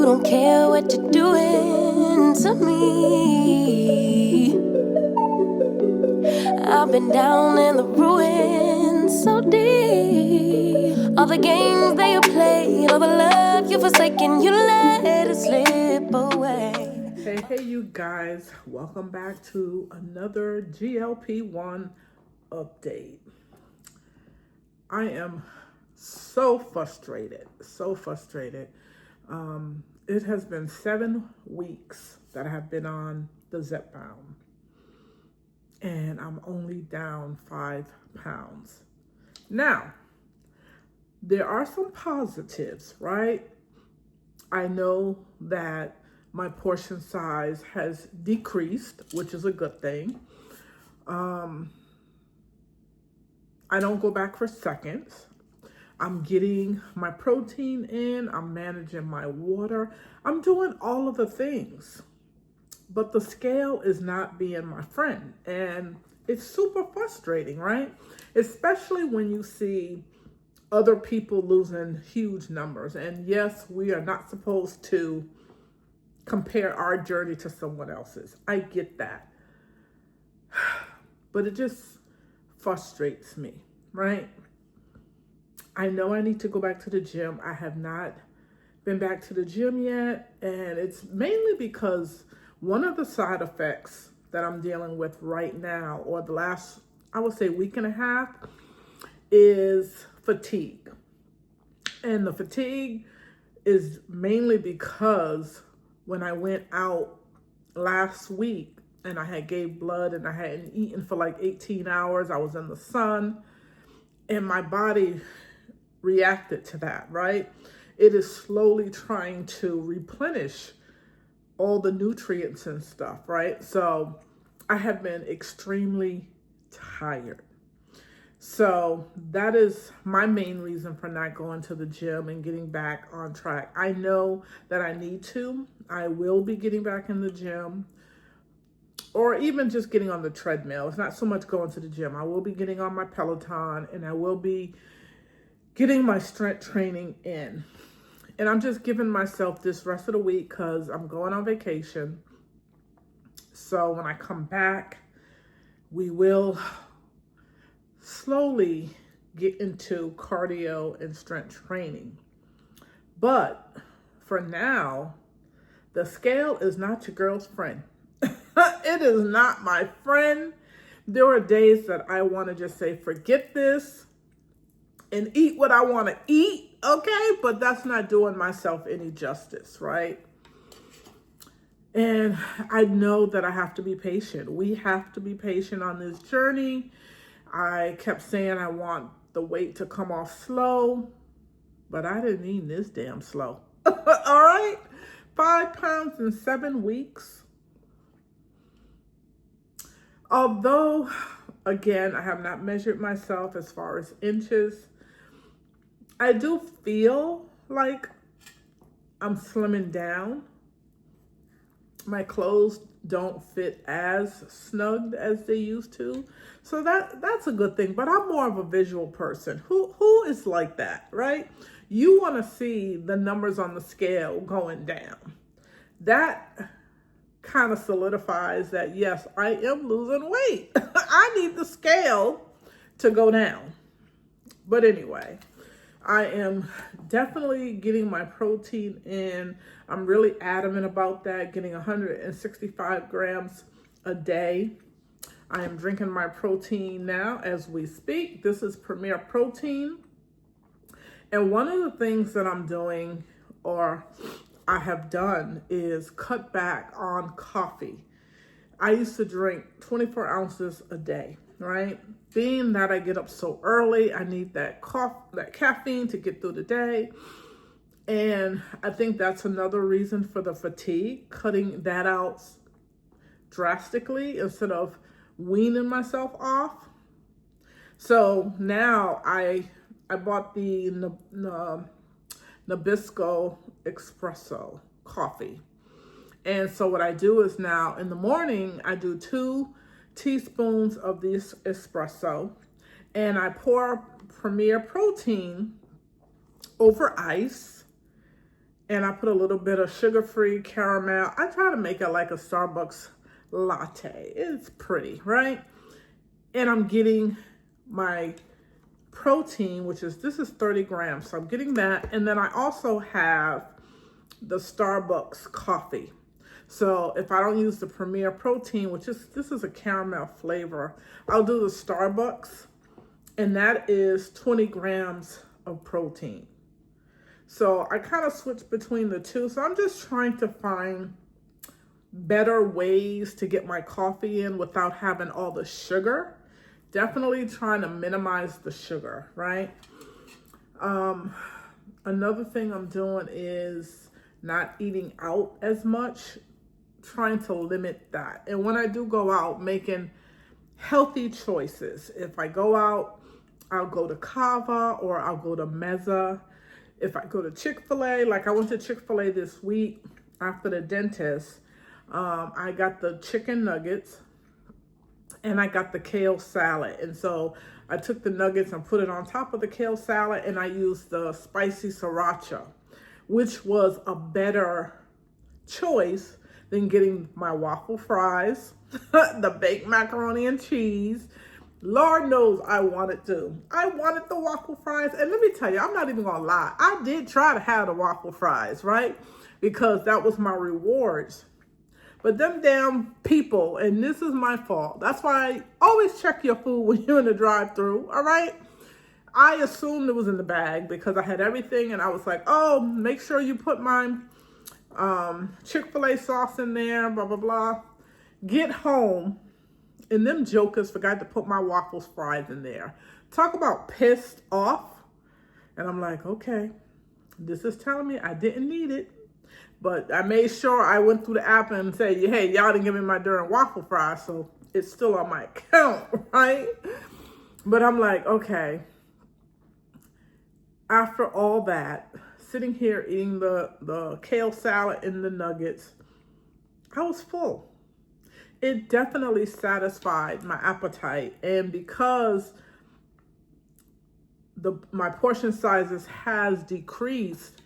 don't care what you're doing to me. I've been down in the ruins so deep. All the games that you played, all the love you forsaken, you let it slip away. Hey, you guys, welcome back to another GLP-1 update. I am so frustrated. It has been 7 weeks that I have been on the Zepbound, and I'm only down 5 pounds. Now, there are some positives, right? I know that my portion size has decreased, which is a good thing. I don't go back for seconds. I'm getting my protein in. I'm managing my water. I'm doing all of the things. But the scale is not being my friend. And it's super frustrating, right? Especially when you see other people losing huge numbers. And yes, we are not supposed to compare our journey to someone else's. I get that. But it just frustrates me, right? I know I need to go back to the gym. I have not been back to the gym yet. And it's mainly because one of the side effects that I'm dealing with right now, or the last, I would say, week and a half, is fatigue. And the fatigue is mainly because when I went out last week and I had gave blood and I hadn't eaten for like 18 hours, I was in the sun, and my body reacted to that, right? It is slowly trying to replenish all the nutrients and stuff, right? So I have been extremely tired. So that is my main reason for not going to the gym and getting back on track. I know that I need to. I will be getting back in the gym, or even just getting on the treadmill. It's not so much going to the gym. I will be getting on my Peloton, and I will be getting my strength training in. And I'm just giving myself this rest of the week because I'm going on vacation. So when I come back, we will slowly get into cardio and strength training. But for now, the scale is not your girl's friend. It is not my friend. There are days that I want to just say, forget this and eat what I want to eat, okay? But that's not doing myself any justice, right? And I know that I have to be patient. We have to be patient on this journey. I kept saying I want the weight to come off slow, but I didn't mean this damn slow. All right? 5 pounds in 7 weeks. Although, again, I have not measured myself as far as inches, I do feel like I'm slimming down. My clothes don't fit as snug as they used to. So that's a good thing. But I'm more of a visual person. Who is like that, right? You want to see the numbers on the scale going down. That kind of solidifies that, yes, I am losing weight. I need the scale to go down. But anyway, I am definitely getting my protein in. I'm really adamant about that, getting 165 grams a day. I am drinking my protein now as we speak. This is Premier Protein. And one of the things that I'm doing, or I have done, is cut back on coffee. I used to drink 24 ounces a day, right? Being that I get up so early, I need that caffeine to get through the day. And I think that's another reason for the fatigue, cutting that out drastically instead of weaning myself off. So now I bought the Nabisco Espresso coffee. And so what I do is now in the morning, I do 2 teaspoons of this espresso, and I pour Premier Protein over ice and I put a little bit of sugar-free caramel. I try to make it like a Starbucks latte. It's pretty, right? And I'm getting my protein, which is, this is 30 grams. So I'm getting that. And then I also have the Starbucks coffee. So if I don't use the Premier Protein, which is, this is a caramel flavor, I'll do the Starbucks, and that is 20 grams of protein. So I kind of switch between the two. So I'm just trying to find better ways to get my coffee in without having all the sugar. Definitely trying to minimize the sugar, right? Another thing I'm doing is not eating out as much, trying to limit that. And when I do go out, making healthy choices. If I go out, I'll go to Cava or I'll go to Meza. If I go to Chick-fil-A, like I went to Chick-fil-A this week after the dentist, I got the chicken nuggets and I got the kale salad. And so I took the nuggets and put it on top of the kale salad, and I used the spicy sriracha, which was a better choice than getting my waffle fries, the baked macaroni and cheese. Lord knows I wanted to. I wanted the waffle fries. And let me tell you, I'm not even gonna lie. I did try to have the waffle fries, right? Because that was my rewards. But them damn people, and this is my fault. That's why I always check your food when you're in the drive-thru, all right? I assumed it was in the bag because I had everything, and I was like, oh, make sure you put my Chick-fil-A sauce in there, blah, blah, blah. Get home, and them jokers forgot to put my waffles fries in there. Talk about pissed off. And I'm like, okay, this is telling me I didn't need it. But I made sure I went through the app and said, hey, y'all didn't give me my darn waffle fries, so it's still on my account, right? But I'm like, okay. After all that, sitting here eating the kale salad and the nuggets, I was full. It definitely satisfied my appetite. And because my portion sizes has decreased,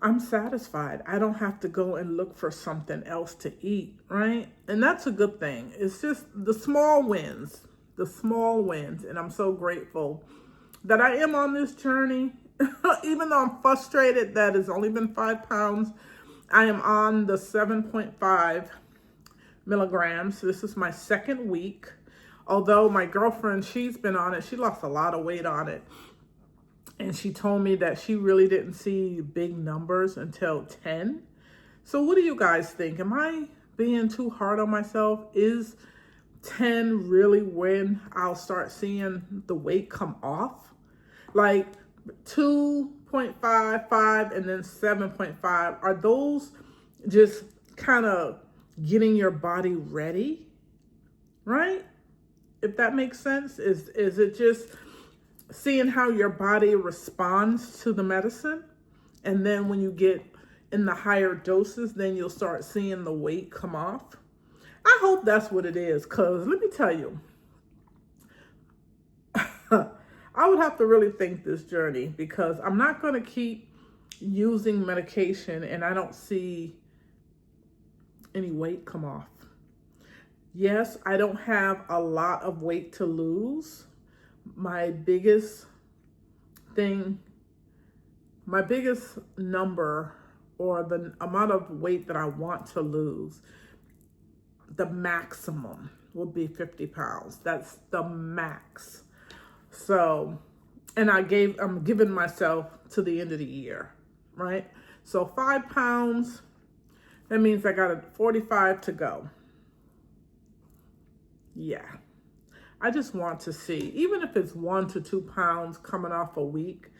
I'm satisfied. I don't have to go and look for something else to eat, right? And that's a good thing. It's just the small wins, and I'm so grateful that I am on this journey. Even though I'm frustrated that it's only been 5 pounds, I am on the 7.5 milligrams. This is my second week. Although my girlfriend, she's been on it. She lost a lot of weight on it. And she told me that she really didn't see big numbers until 10. So what do you guys think? Am I being too hard on myself? Is 10 really when I'll start seeing the weight come off? Like 2.5, 5, and then 7.5. Are those just kind of getting your body ready? Right? If that makes sense. Is it just seeing how your body responds to the medicine? And then when you get in the higher doses, then you'll start seeing the weight come off. I hope that's what it is, because let me tell you, I would have to really think this journey, because I'm not going to keep using medication and I don't see any weight come off. Yes, I don't have a lot of weight to lose. My biggest number, or the amount of weight that I want to lose, the maximum will be 50 pounds. That's the max. So, and I'm giving myself to the end of the year, right? So 5 pounds, that means I got 45 to go. Yeah. I just want to see, even if it's 1 to 2 pounds coming off a week,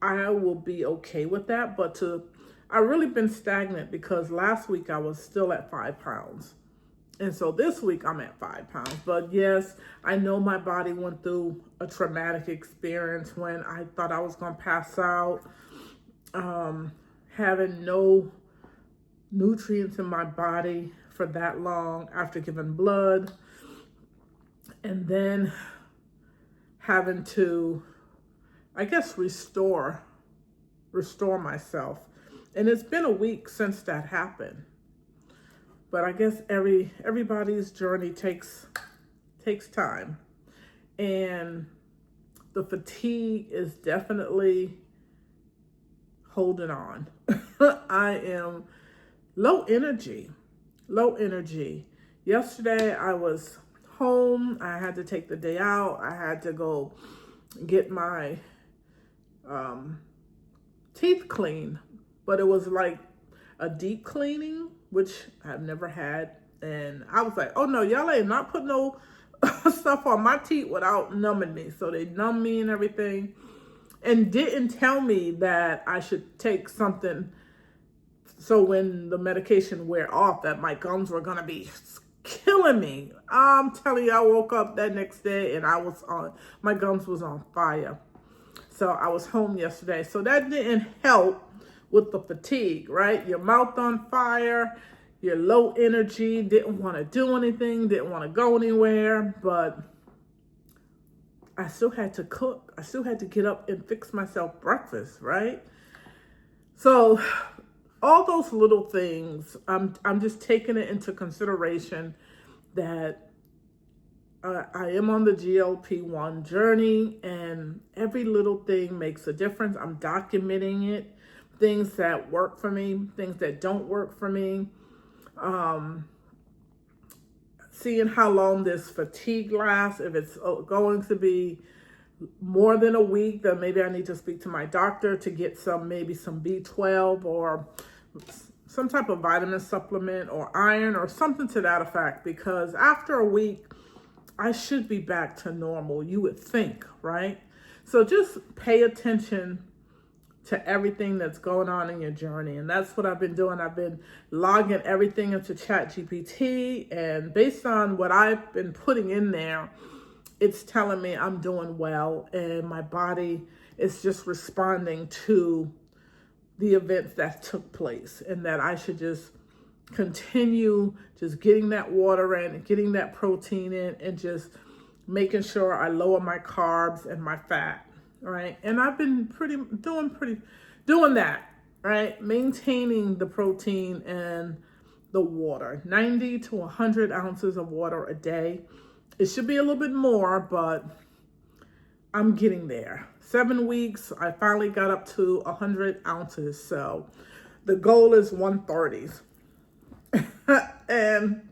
I will be okay with that. But I've really been stagnant, because last week I was still at 5 pounds. And so this week I'm at 5 pounds. But yes, I know my body went through a traumatic experience when I thought I was going to pass out, having no nutrients in my body for that long after giving blood. And then having to, I guess, restore myself. And it's been a week since that happened. But I guess everybody's journey takes time. And the fatigue is definitely holding on. I am low energy. Yesterday I was home. I had to take the day out. I had to go get my teeth cleaned, but it was like a deep cleaning, which I've never had. And I was like, oh no, y'all ain't not put no stuff on my teeth without numbing me. So they numbed me and everything, and didn't tell me that I should take something so when the medication wear off that my gums were gonna be killing me. I'm telling you, I woke up that next day and my gums was on fire. So I was home yesterday. So that didn't help with the fatigue, right? Your mouth on fire, you're low energy, didn't want to do anything, didn't want to go anywhere, but I still had to cook. I still had to get up and fix myself breakfast, right? So all those little things, I'm just taking it into consideration that I am on the GLP-1 journey, and every little thing makes a difference. I'm documenting it, things that work for me, things that don't work for me. Seeing how long this fatigue lasts. If it's going to be more than a week, then maybe I need to speak to my doctor to get maybe some B12 or some type of vitamin supplement or iron or something to that effect, because after a week, I should be back to normal, you would think, right? So just pay attention to everything that's going on in your journey. And that's what I've been doing. I've been logging everything into ChatGPT, and based on what I've been putting in there, it's telling me I'm doing well, and my body is just responding to the events that took place, and that I should just continue just getting that water in and getting that protein in, and just making sure I lower my carbs and my fat, right? And I've been doing that, right? Maintaining the protein and the water, 90 to 100 ounces of water a day. It should be a little bit more, but I'm getting there. 7 weeks, I finally got up to 100 ounces. So the goal is 130s. And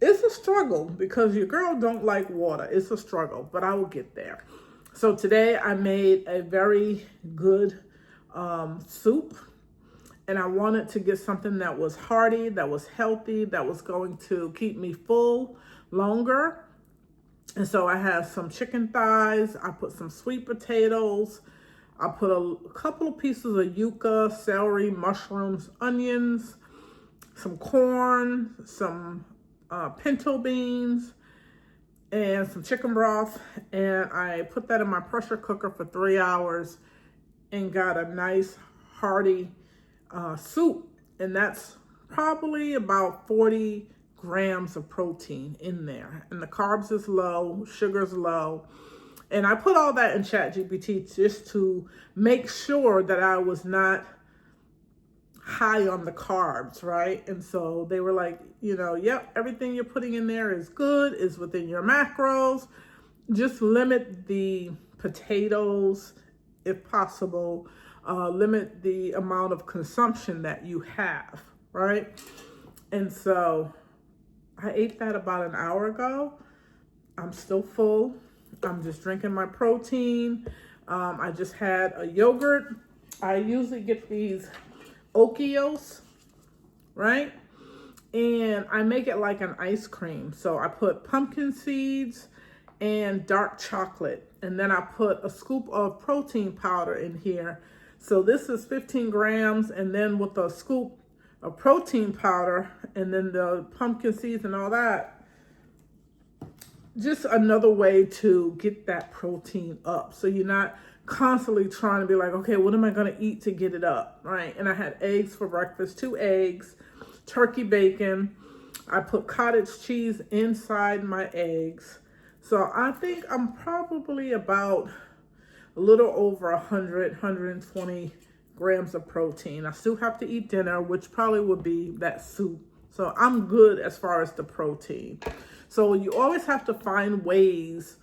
it's a struggle because your girl don't like water. It's a struggle, but I will get there. So today I made a very good soup, and I wanted to get something that was hearty, that was healthy, that was going to keep me full longer. And so I have some chicken thighs. I put some sweet potatoes. I put a couple of pieces of yuca, celery, mushrooms, onions, some corn, some pinto beans, and some chicken broth. And I put that in my pressure cooker for 3 hours and got a nice hearty soup. And that's probably about 40 grams of protein in there. And the carbs is low, sugar's low. And I put all that in ChatGPT just to make sure that I was not high on the carbs, right? And so they were like, yep, everything you're putting in there is good, is within your macros. Just limit the potatoes if possible. Limit the amount of consumption that you have, right? And so I ate that about an hour ago. I'm still full. I'm just drinking my protein. I just had a yogurt. I usually get these Okios, right? And I make it like an ice cream. So I put pumpkin seeds and dark chocolate. And then I put a scoop of protein powder in here. So this is 15 grams. And then with a scoop of protein powder and then the pumpkin seeds and all that, just another way to get that protein up. So you're not constantly trying to be like, okay, what am I going to eat to get it up, right? And I had eggs for breakfast, 2 eggs, turkey bacon. I put cottage cheese inside my eggs. So I think I'm probably about a little over 120 grams of protein. I still have to eat dinner, which probably would be that soup. So I'm good as far as the protein. So you always have to find ways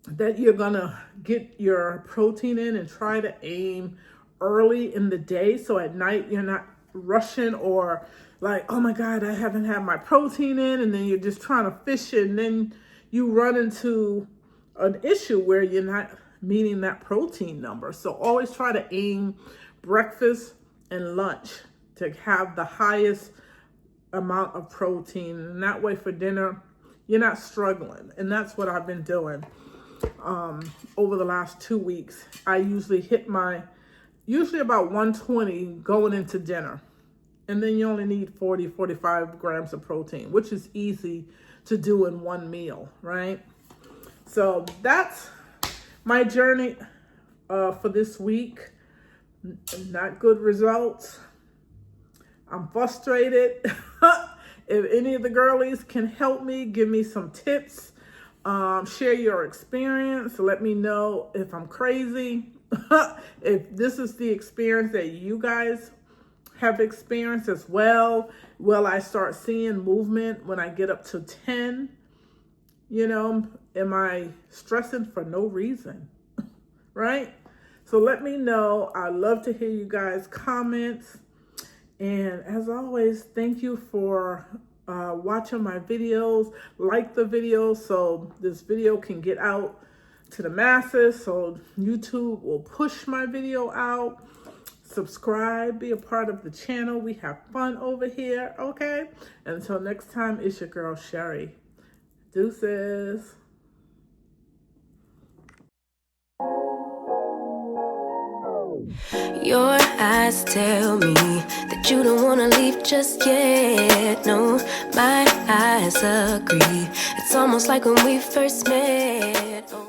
that you're gonna get your protein in, and try to aim early in the day, so at night you're not rushing or like, oh my God, I haven't had my protein in, and then you're just trying to fish it, and then you run into an issue where you're not meeting that protein number. So always try to aim breakfast and lunch to have the highest amount of protein, and that way for dinner you're not struggling. And that's what I've been doing over the last 2 weeks. I usually hit usually about 120 going into dinner, and then you only need 45 grams of protein, which is easy to do in one meal, right? So that's my journey for this week. Not good results. I'm frustrated. If any of the girlies can help me, give me some tips, share your experience. Let me know if I'm crazy, if this is the experience that you guys have experienced as well. Will I start seeing movement when I get up to 10? You know, am I stressing for no reason? Right? So let me know. I love to hear you guys' comments. And as always, thank you for watching my videos. Like the video so this video can get out to the masses, so YouTube will push my video out. Subscribe, be a part of the channel. We have fun over here, okay? Until next time, it's your girl, Cherie. Deuces. Your eyes tell me that you don't wanna leave just yet. No, my eyes agree. It's almost like when we first met. Oh.